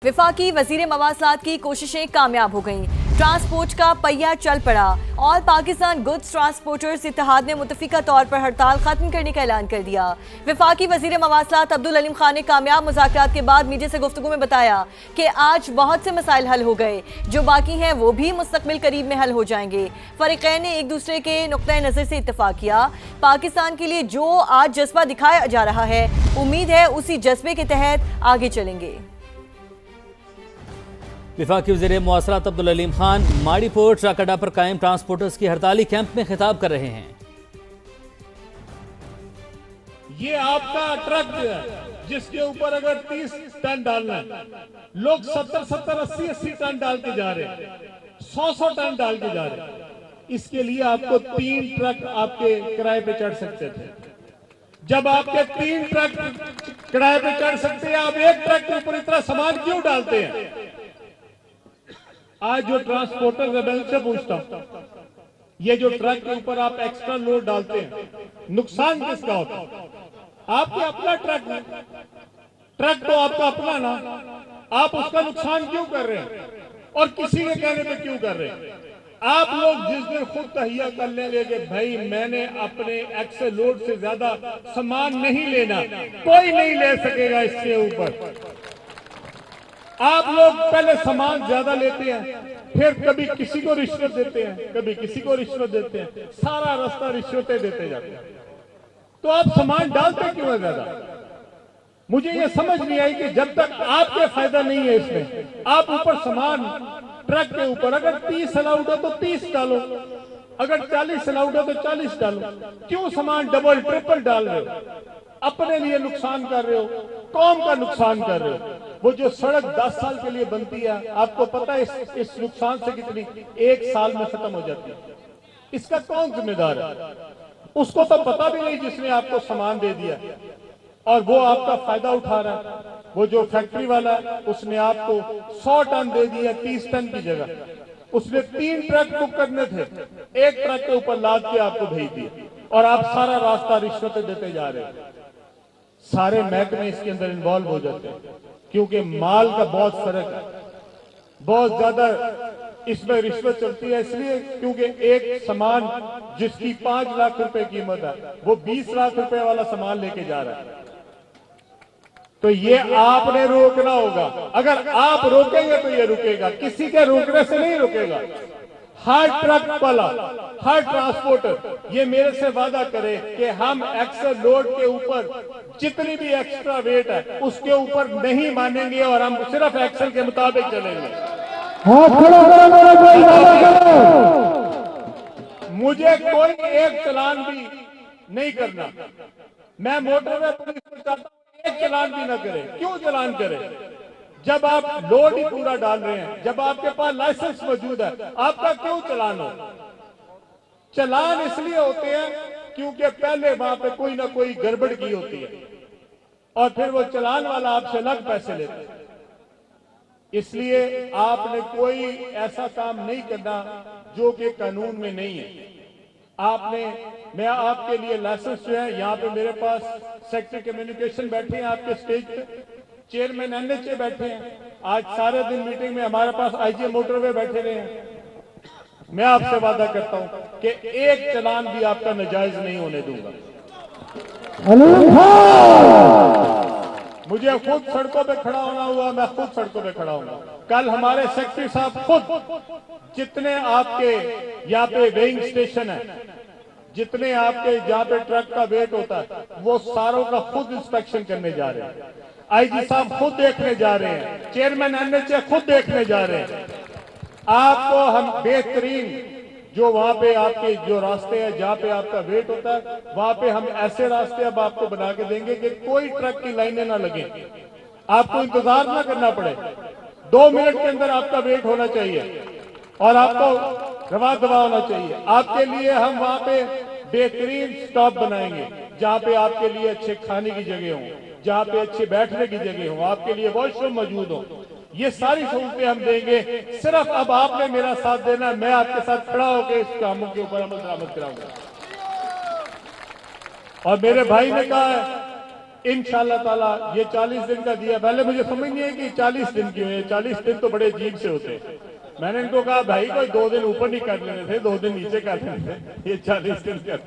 वफाकी वजीर मवासलात की कोशिशें कामयाब हो गईं। ट्रांसपोर्ट का पहिया चल पड़ा और पाकिस्तान गुड्स ट्रांसपोर्टर्स इत्तेहाद ने मुतफिका तौर पर हड़ताल खत्म करने का ऐलान कर दिया। वफाकी वजीर मवासलात अब्दुल अलीम खान ने कामयाब मुज़ाकरात के बाद मीडिया से गुफ्तगू में बताया कि आज बहुत से मसाइल हल हो गए, जो बाकी हैं वो भी मुस्तकबिल करीब में हल हो जाएंगे। फरीक़ैन ने एक दूसरे के नुक्ता नज़र से इत्तफाक किया। पाकिस्तान के लिए जो आज जज्बा दिखाया जा रहा है, उम्मीद है उसी जज्बे के तहत आगे चलेंगे। वफाकी वज़ीर मवासलात अब्दुल अलीम खान माड़ी पोर्ट ट्रक पर कायम ट्रांसपोर्टर्स की हड़ताली कैंप में खिताब कर रहे हैं। ये आपका ट्रक जिसके ऊपर अगर 30 टन डालना है, लोग 70, 80 टन डाल के जा रहे हैं, 100 टन डाल के जा रहे हैं। इसके लिए आपको 3 ट्रक आपके किराए पे चढ़ सकते थे। जब आपके 3 ट्रक किराए पे चढ़ सकते हैं, आप एक ट्रक के ऊपर इतना सामान क्यों डालते हैं? आज जो ट्रांसपोर्टर है, मैं उनसे पूछता हूं, ये जो ट्रक के ऊपर आप एक्स्ट्रा लोड डालते हैं, नुकसान किसका होता है? आपके अपना ट्रक तो आपका अपना ना, आप उसका नुकसान क्यों कर रहे हैं और किसी के कहने पे क्यों कर रहे हैं? आप लोग जिस दिन खुद तहिया कर लेंगे कि भाई मैंने अपने एक्सेल लोड से ज्यादा सामान नहीं लेना, कोई नहीं ले सकेगा इससे ऊपर। आप लोग पहले सामान ज्यादा लेते हैं, फिर कभी किसी को रिश्वत देते हैं, कभी किसी को रिश्वत देते हैं, सारा रास्ता रिश्वतें देते जाते हैं। तो आप सामान डालते क्यों है ज्यादा? मुझे ये समझ नहीं आई कि जब तक आपके फायदा नहीं है इसमें, आप ऊपर सामान ट्रक के ऊपर अगर 30 अलाउड है तो 30 डालो, अगर 40 अलाउड है तो 40 डालो। क्यों सामान डबल ट्रिपल डाल रहे हो? अपने लिए नुकसान कर रहे हो, कौम का नुकसान कर रहे हो। वो जो सड़क 10 साल के लिए बनती है, आपको पता है इस नुकसान से कितनी 1 साल में खत्म हो जाती है। इसका कौन जिम्मेदार है? उसको तो पता भी नहीं जिसने आपको सामान दे दिया, और वो आपका फायदा उठा रहा है। वो जो फैक्ट्री वाला है, उसने आपको 100 टन दे दिया 30 टन की जगह। उसने 3 ट्रक बुक करने थे, एक ट्रक के ऊपर लाद के आपको भेज दिया, और आप सारा रास्ता रिश्वतें देते जा रहे हैं। सारे महकमे इसके अंदर इन्वॉल्व हो जाते हैं, क्योंकि माल का बहुत फर्क है, बहुत ज्यादा इसमें रिश्वत चलती है। इसलिए क्योंकि एक सामान जिसकी 5 लाख रुपए कीमत है, वो 20 लाख रुपए वाला सामान लेके जा रहा है। तो ये आपने रोकना होगा। अगर आप रोकेंगे तो ये रुकेगा, किसी के रोकने से नहीं रुकेगा। हर ट्रक वाला, हर ट्रांसपोर्टर ये मेरे से वादा करे कि हम एक्सेल लोड के ऊपर जितनी भी एक्स्ट्रा वेट है उसके ऊपर नहीं मानेंगे, और हम सिर्फ एक्सेल के मुताबिक चलेंगे। मुझे कोई एक चलान भी नहीं करना। मैं मोटरवे पुलिस को चाहता हूं एक चलान भी ना करे। क्यों चलान करे? जब आप लोड ही पूरा डाल रहे हैं, जब आपके पास लाइसेंस मौजूद है, आपका क्यों चलान हो? चलान इसलिए होते हैं क्योंकि पहले वहां पे कोई ना कोई गड़बड़ की होती है, और फिर वो चलान वाला आपसे अलग पैसे लेता है। इसलिए आपने कोई ऐसा काम नहीं करना जो कि कानून में नहीं है। मैं आपके लिए लाइसेंस जो है, यहाँ पे मेरे पास सेक्रेटरी कम्युनिकेशन बैठे हैं आपके स्टेज पे, चेयरमैन NHA बैठे हैं, आज सारे दिन मीटिंग में हमारे पास IG मोटरवे बैठे रहे हैं। मैं आपसे वादा करता हूं कि एक चलान भी आपका नाजायज नहीं होने दूंगा। मुझे खुद सड़कों पे खड़ा होना हुआ, मैं खुद सड़कों पे खड़ा हूंगा। कल हमारे सेक्रेटरी साहब खुद जितने आपके यहाँ पे वेइंग स्टेशन है, जितने आपके जहाँ पे ट्रक का वेट होता है, वो सारों का खुद इंस्पेक्शन करने जा रहे हैं। IG साहब खुद देखने जा रहे हैं, चेयरमैन NHA खुद देखने जा रहे हैं। आपको हम बेहतरीन जो वहां पे आपके जो रास्ते हैं जहां पे आपका वेट होता है, वहां पे हम ऐसे रास्ते अब आपको बना के देंगे कि कोई ट्रक की लाइनें ना लगे, आपको इंतजार ना करना पड़े। 2 मिनट के अंदर आपका वेट होना चाहिए और आपको रवा दवा होना चाहिए। आपके लिए हम वहां पे बेहतरीन स्टॉप बनाएंगे, जहां पे आपके लिए अच्छे खाने की जगह हो, जहां पे अच्छे बैठने की जगह हो, आपके लिए वॉशरूम मौजूद हो। ये सारी सहूलतें हम देंगे। सिर्फ अब आपने मेरा साथ देना, मैं आपके साथ खड़ा होकर इस कामों के ऊपर अमल दरामद कराऊंगा। और मेरे भाई ने कहा है इंशाल्लाह ताला ये 40 दिन का दिया। पहले मुझे समझ नहीं है कि 40 दिन क्यों है, 40 दिन तो बड़े अजीब से होते हैं। मैंने इनको कहा भाई कोई 2 दिन ऊपर नहीं कर लेने थे, 2 दिन नीचे कर लेने थे, ये 40 दिन कर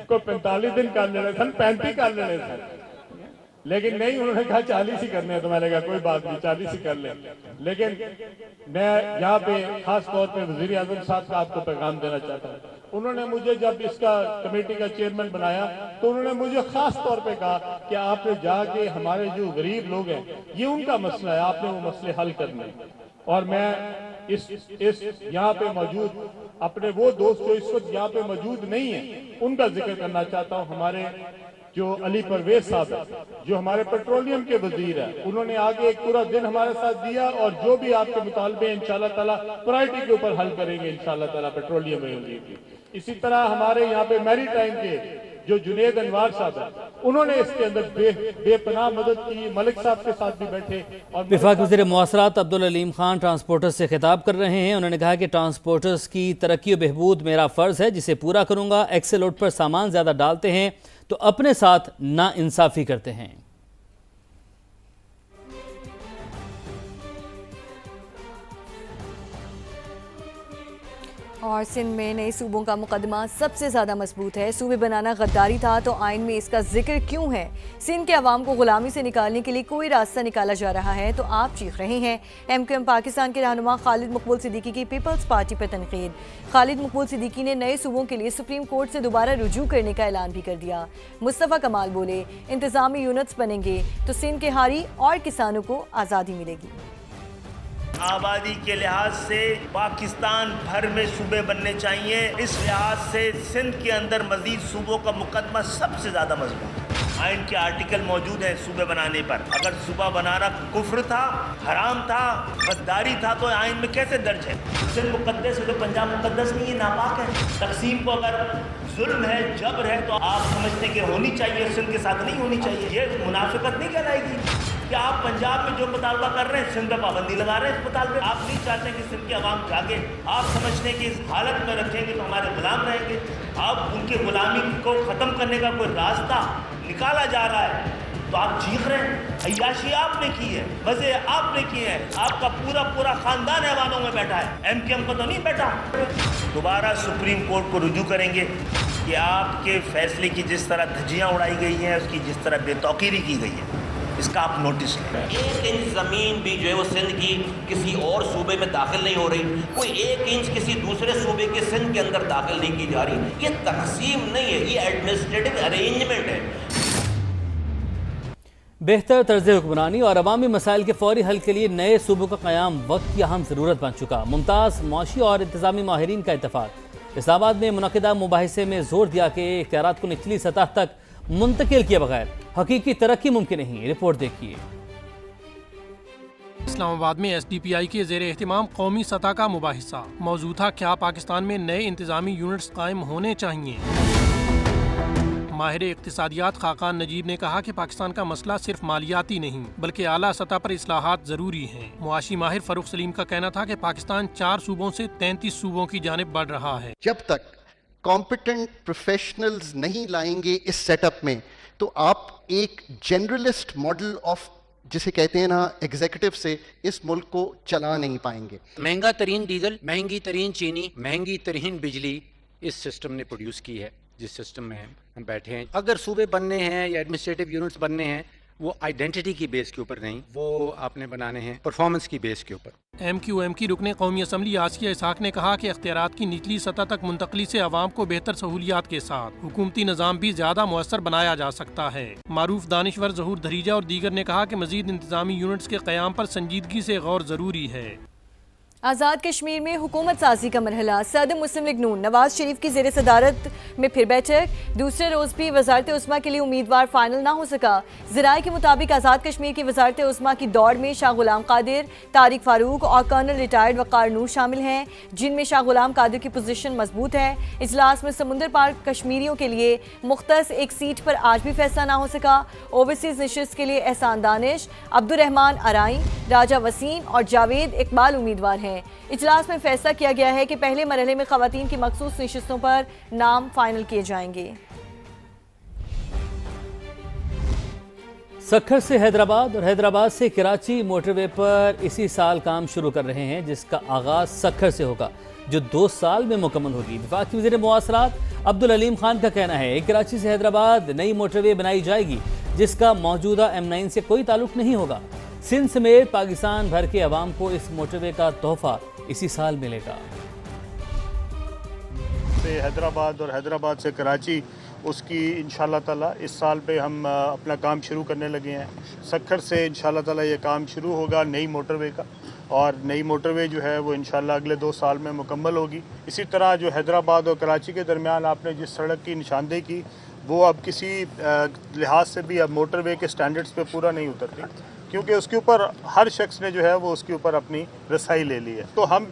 कोई 45 दिन कर लेने थे, 35 कर लेने थे, लेकिन नहीं, उन्होंने कहा 40 ही करने हैं। तो मैंने कहा कोई बात नहीं, 40 ही कर लें। लेकिन मैं यहाँ पे खास तौर पे वज़ीर आज़म साहब का आपको पैगाम देना चाहता हूँ। उन्होंने मुझे जब इसका कमेटी का चेयरमैन बनाया तो उन्होंने मुझे खास तौर पे कहा कि आपने जाके हमारे जो गरीब लोग हैं, ये उनका मसला है, आपने वो मसले हल करने। और मैं इस यहाँ पे मौजूद अपने वो दोस्त जो इस वक्त यहाँ पे मौजूद नहीं है उनका जिक्र करना चाहता हूँ। हमारे जो अली परवेज साहब है, जो हमारे पेट्रोलियम के वजीर है, उन्होंने आगे एक पूरा दिन हमारे साथ दिया और जो भी आपके मुतालबे इंशाल्लाह ताला प्रायोरिटी के ऊपर हल करेंगे इंशाल्लाह ताला पेट्रोलियम में। इसी तरह हमारे यहाँ पे मैरी टाइम के जो जुनेद अनवार साहब है, उन्होंने इसके अंदर बेपनाह मदद की। मलिक साहब के साथ भी बैठे। और वफाकी वज़ीर मवासलात अब्दुल अलीम खान ट्रांसपोर्टर्स से खिताब कर रहे हैं। उन्होंने कहा कि ट्रांसपोर्टर्स की तरक्की और बहबूद मेरा फ़र्ज़ है, जिसे पूरा करूँगा। एक्सेल लोड पर सामान ज़्यादा डालते हैं तो अपने साथ नाइंसाफ़ी करते हैं। और सिंध में नए सूबों का मुकदमा सबसे ज़्यादा मजबूत है। सूबे बनाना गद्दारी था तो आइन में इसका जिक्र क्यों है? सिंध के अवाम को गुलामी से निकालने के लिए कोई रास्ता निकाला जा रहा है तो आप चीख रहे हैं। MQM पाकिस्तान के रहनुमा खालिद मकबूल सिद्दीकी की पीपल्स पार्टी पर तनकीद। खालिद मकबूल सिद्दीकी ने नए सूबों के लिए सुप्रीम कोर्ट से दोबारा रुजू करने का ऐलान भी कर दिया। मुस्तफ़ा कमाल बोले, इंतजामी यूनिट्स बनेंगे तो सिंध के हारी और किसानों को आज़ादी मिलेगी। आबादी के लिहाज से पाकिस्तान भर में सूबे बनने चाहिए। इस लिहाज से सिंध के अंदर मजीद सूबों का मुकदमा सबसे ज़्यादा मजबूत है। आइन के आर्टिकल मौजूद है सूबे बनाने पर। अगर सूबा बनाना कुफ्र था, हराम था, गद्दारी था तो आइन में कैसे दर्ज है? सिंध मुकद्दस है तो पंजाब मुकद्दस नहीं, ये नापाक है। तकसीम को अगर जुल्म है, जबर है तो आप समझते कि होनी चाहिए, सिंध के साथ नहीं होनी चाहिए। ये मुनाफिकत नहीं कहलाएगी कि आप पंजाब में जो मुतालबा कर रहे हैं सिंध पे पाबंदी लगा रहे हैं। इस मुतालबे आप नहीं चाहते कि सिंध के अवाम जागे। आप समझते हैं कि इस हालत में रखेंगे तो हमारे गुलाम रहेंगे। अब उनकी गुलामी को ख़त्म करने का कोई रास्ता निकाला जा रहा है तो आप चीख रहे हैं। अय्याशी आपने की है, मज़े आपने किए हैं। आपका पूरा ख़ानदान ऐवानों में बैठा है, MQM को तो नहीं बैठा। दोबारा सुप्रीम कोर्ट को रुजू करेंगे कि आपके फैसले की जिस तरह धज्जियाँ उड़ाई गई हैं, उसकी जिस तरह बेतौकीरी की गई है, इसका आप नोटिस लें। 1 इंच ज़मीन भी जो है वो सिंध की किसी और सूबे में दाखिल नहीं हो रही। कोई 1 इंच किसी दूसरे सूबे के सिंध के अंदर दाखिल नहीं की जा रही। ये तकसीम नहीं है, ये एडमिनिस्ट्रेटिव अरेंजमेंट है। बेहतर तर्ज हुक्मरानी और अवामी मसाइल के फौरी हल के लिए नए सूबों का क़याम वक्त की अहम ज़रूरत बन चुका। मुमताज़ मुआशी और इंतज़ामी माहिरीन का इत्तफ़ाक़। इस्लामाबाद में मुनक़िदा मुबाहिसे में जोर दिया कि इख्तियारात को निचली सतह तक मुंतकिल किए बगैर हकीकी तरक्की मुमकिन नहीं। रिपोर्ट देखिए। इस्लामाबाद में SDPI के ज़ेर एहतिमाम कौमी सतह का मुबाहिसा। मौजूद था क्या पाकिस्तान में नए इंतजामी यूनिट्स कायम होने चाहिए। माहिर इक़्तिसादियात खाकान नजीब ने कहा कि पाकिस्तान का मसला सिर्फ मालियाती नहीं बल्कि आला सतह पर इस्लाहात ज़रूरी हैं। मुआशी माहिर फ़रूख सलीम का कहना था कि पाकिस्तान 4 सूबों से 33 सूबों की जानिब बढ़ रहा है। जब तक कॉम्पिटेंट प्रोफेशनल्स नहीं लाएंगे इस सेटअप में तो आप एक जनरलिस्ट मॉडल ऑफ जिसे कहते हैं ना एग्जीक्यूटिव से इस मुल्क को चला नहीं पाएंगे। महंगा तरीन डीजल, महंगी तरीन चीनी, महंगी तरीन बिजली इस सिस्टम ने प्रोड्यूस की है जिस सिस्टम में हम बैठे हैं। अगर सूबे बनने हैं या एडमिनिस्ट्रेटिव यूनिट्स बनने हैं वो आइडेंटिटी की बेस के ऊपर नहीं, वो आपने बनाने हैं परफॉर्मेंस की बेस के ऊपर। MQM की रुकने कौमी असम्बली आसिया इसहाक ने कहा कि इख्तियारात की निचली सतह तक मुंतकली से आवाम को बेहतर सहूलियात के साथ हुकूमती निज़ाम भी ज़्यादा मुअस्सर बनाया जा सकता है। मारूफ दानिश्वर ज़हूर धरीजा और दीगर ने कहा कि मज़ीद इंतजामी यूनिट्स के क़याम पर संजीदगी से गौर ज़रूरी है। आज़ाद कश्मीर में हुकूमत साजी का मरहला। सदर मुस्लिम लीग नून नवाज शरीफ की ज़ेर सदारत में फिर बैठक। दूसरे रोज़ भी वज़ारत उस्मा के लिए उम्मीदवार फाइनल ना हो सका। ज़राए के मुताबिक आज़ाद कश्मीर की वज़ारत उस्मा की दौड़ में शाह गुलाम कादिर, तारिक फारूक और कर्नल रिटायर्ड वक़ार नूर शामिल हैं, जिनमें शाह गुलाम कादिर की पोजीशन मजबूत है। इजलास में समुंदर पार कश्मीरियों के लिए मुख्तस एक सीट पर आज भी फैसला ना हो सका। ओवरसीज़ नशिस्त के लिए एहसान दानिश, अब्दुर्रहमान अराई, राजा वसीम और जावेद इकबाल उम्मीदवार हैं। इजलास में फैसला किया गया है कि पहले मरहले में ख़वातीन की मखसूस नशिस्तों पर नाम फाइनल किए जाएंगे। سکھر سے حیدرآباد اور حیدرآباد سے کراچی موٹر وے پر اسی سال کام شروع کر رہے ہیں، جس کا آغاز سکھر سے ہوگا جو 2 سال میں مکمل ہوگی۔ وفاقی وزیر مواصلات عبدالعلیم خان کا کہنا ہے کہ کراچی سے حیدرآباد نئی موٹر وے بنائی جائے گی جس کا موجودہ M9 سے کوئی تعلق نہیں ہوگا۔ سندھ سمیت پاکستان بھر کے عوام کو اس موٹر وے کا تحفہ اسی سال ملے گا۔ حیدرآباد اور حیدرآباد سے کراچی، اس کی انشاءاللہ تعالیٰ اس سال پہ ہم اپنا کام شروع کرنے لگے ہیں۔ سکھر سے انشاءاللہ تعالیٰ یہ کام شروع ہوگا نئی موٹر وے کا، اور نئی موٹر وے جو ہے وہ انشاءاللہ اگلے 2 سال میں مکمل ہوگی۔ اسی طرح جو حیدرآباد اور کراچی کے درمیان آپ نے جس سڑک کی نشاندہی کی، وہ اب کسی لحاظ سے بھی اب موٹر وے کے سٹینڈرڈز پہ پورا نہیں اترتی، کیونکہ اس کے اوپر ہر شخص نے جو ہے وہ اس کے اوپر اپنی رسائی لے لی ہے۔ تو ہم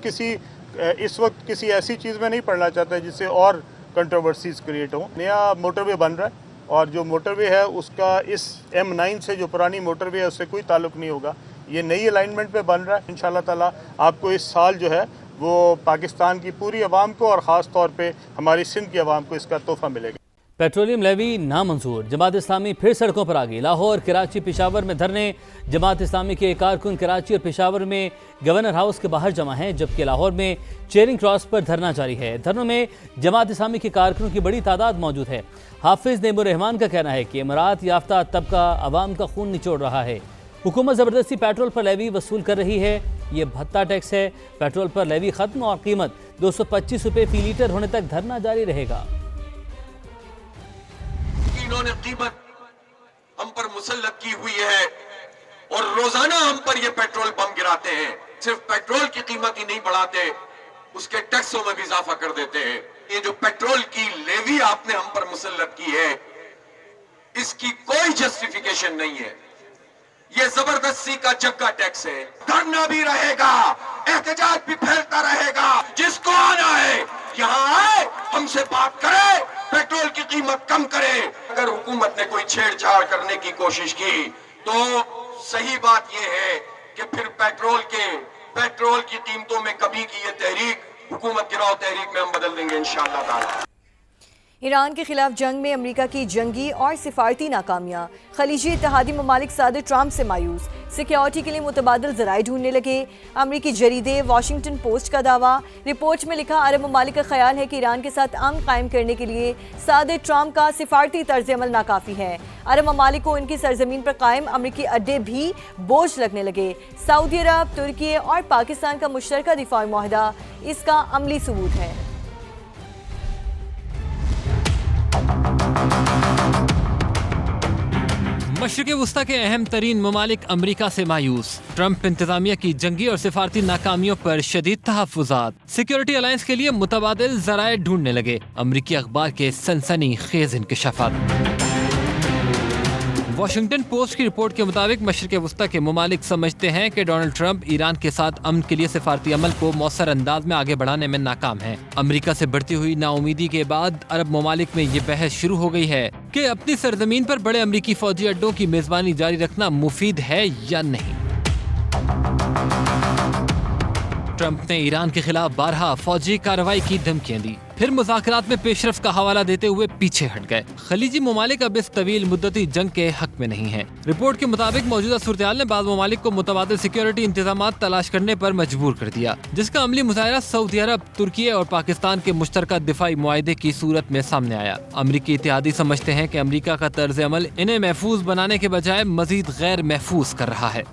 اس وقت کسی ایسی چیز میں نہیں پڑنا چاہتے جس سے اور کنٹروورسیز کریٹ ہوں۔ نیا موٹر وے بن رہا ہے، اور جو موٹر وے ہے اس کا اس M9 سے جو پرانی موٹر وے ہے اس سے کوئی تعلق نہیں ہوگا۔ یہ نئی الائنمنٹ پہ بن رہا ہے۔ انشاءاللہ تعالیٰ آپ کو اس سال جو ہے وہ پاکستان کی پوری عوام کو اور خاص طور پہ ہماری سندھ کی عوام کو اس کا تحفہ ملے گا۔ پیٹرولیم لیوی نامنظور، جماعت اسلامی پھر سڑکوں پر آ گئی۔ لاہور، کراچی، پشاور میں دھرنے۔ جماعت اسلامی کے کارکن کراچی اور پشاور میں گورنر ہاؤس کے باہر جمع ہیں، جبکہ لاہور میں چیرنگ کراس پر دھرنا جاری ہے۔ دھرنوں میں جماعت اسلامی کے کارکنوں کی بڑی تعداد موجود ہے۔ حافظ نعیم الرحمان کا کہنا ہے کہ امارات یافتہ طبقہ عوام کا خون نچوڑ رہا ہے۔ حکومت زبردستی پیٹرول پر لیوی وصول کر رہی ہے، یہ بھتہ ٹیکس ہے۔ پیٹرول پر لیوی ختم اور قیمت 225 روپے فی لیٹر ہونے تک دھرنا جاری رہے گا۔ انہوں نے قیمت ہم پر مسلط کی ہوئی ہے اور روزانہ ہم پر یہ پیٹرول بم گراتے ہیں۔ صرف پیٹرول کی قیمت ہی نہیں بڑھاتے، اس کے ٹیکسوں میں بھی اضافہ کر دیتے ہیں۔ یہ جو پیٹرول کی لیوی آپ نے ہم پر مسلط کی ہے، اس کی کوئی جسٹیفیکیشن نہیں ہے۔ یہ زبردستی کا جگہ ٹیکس ہے۔ دھرنا بھی رہے گا، احتجاج بھی پھیلتا رہے گا۔ جس کو آنا ہے یہاں آئے، ہم سے بات کرے، پیٹرول کی قیمت کم کرے۔ اگر حکومت نے کوئی چھیڑ چھاڑ کرنے کی کوشش کی تو صحیح بات یہ ہے کہ پھر پیٹرول کی قیمتوں میں کمی کی یہ تحریک حکومت گراؤ تحریک میں ہم بدل دیں گے انشاءاللہ تعالی۔ ایران کے خلاف جنگ میں امریکہ کی جنگی اور سفارتی ناکامیاں، خلیجی اتحادی ممالک صدر ٹرمپ سے مایوس، سیکیورٹی کے لیے متبادل ذرائع ڈھونڈنے لگے۔ امریکی جریدے واشنگٹن پوسٹ کا دعویٰ، رپورٹ میں لکھا عرب ممالک کا خیال ہے کہ ایران کے ساتھ امن قائم کرنے کے لیے صدر ٹرمپ کا سفارتی طرز عمل ناکافی ہے۔ عرب ممالک کو ان کی سرزمین پر قائم امریکی اڈے بھی بوجھ لگنے لگے۔ سعودی عرب، ترکی اور پاکستان کا مشترکہ دفاعی معاہدہ اس کا عملی ثبوت ہے۔ مشرق وسطی کے اہم ترین ممالک امریکہ سے مایوس، ٹرمپ انتظامیہ کی جنگی اور سفارتی ناکامیوں پر شدید تحفظات، سیکیورٹی الائنس کے لیے متبادل ذرائع ڈھونڈنے لگے، امریکی اخبار کے سنسنی خیز انکشافات۔ واشنگٹن پوسٹ کی رپورٹ کے مطابق مشرق وسطی کے ممالک سمجھتے ہیں کہ ڈونلڈ ٹرمپ ایران کے ساتھ امن کے لیے سفارتی عمل کو مؤثر انداز میں آگے بڑھانے میں ناکام ہیں۔ امریکہ سے بڑھتی ہوئی نا امیدی کے بعد عرب ممالک میں یہ بحث شروع ہو گئی ہے کہ اپنی سرزمین پر بڑے امریکی فوجی اڈوں کی میزبانی جاری رکھنا مفید ہے یا نہیں۔ ٹرمپ نے ایران کے خلاف بارہا فوجی کارروائی کی دھمکیاں دی، پھر مذاکرات میں پیش رفت کا حوالہ دیتے ہوئے پیچھے ہٹ گئے۔ خلیجی ممالک اب اس طویل مدتی جنگ کے حق میں نہیں ہیں۔ رپورٹ کے مطابق موجودہ صورتحال نے بعض ممالک کو متبادل سیکیورٹی انتظامات تلاش کرنے پر مجبور کر دیا، جس کا عملی مظاہرہ سعودی عرب، ترکی اور پاکستان کے مشترکہ دفاعی معاہدے کی صورت میں سامنے آیا۔ امریکی اتحادی سمجھتے ہیں کہ امریکہ کا طرز عمل انہیں محفوظ بنانے کے بجائے مزید غیر محفوظ کر رہا ہے۔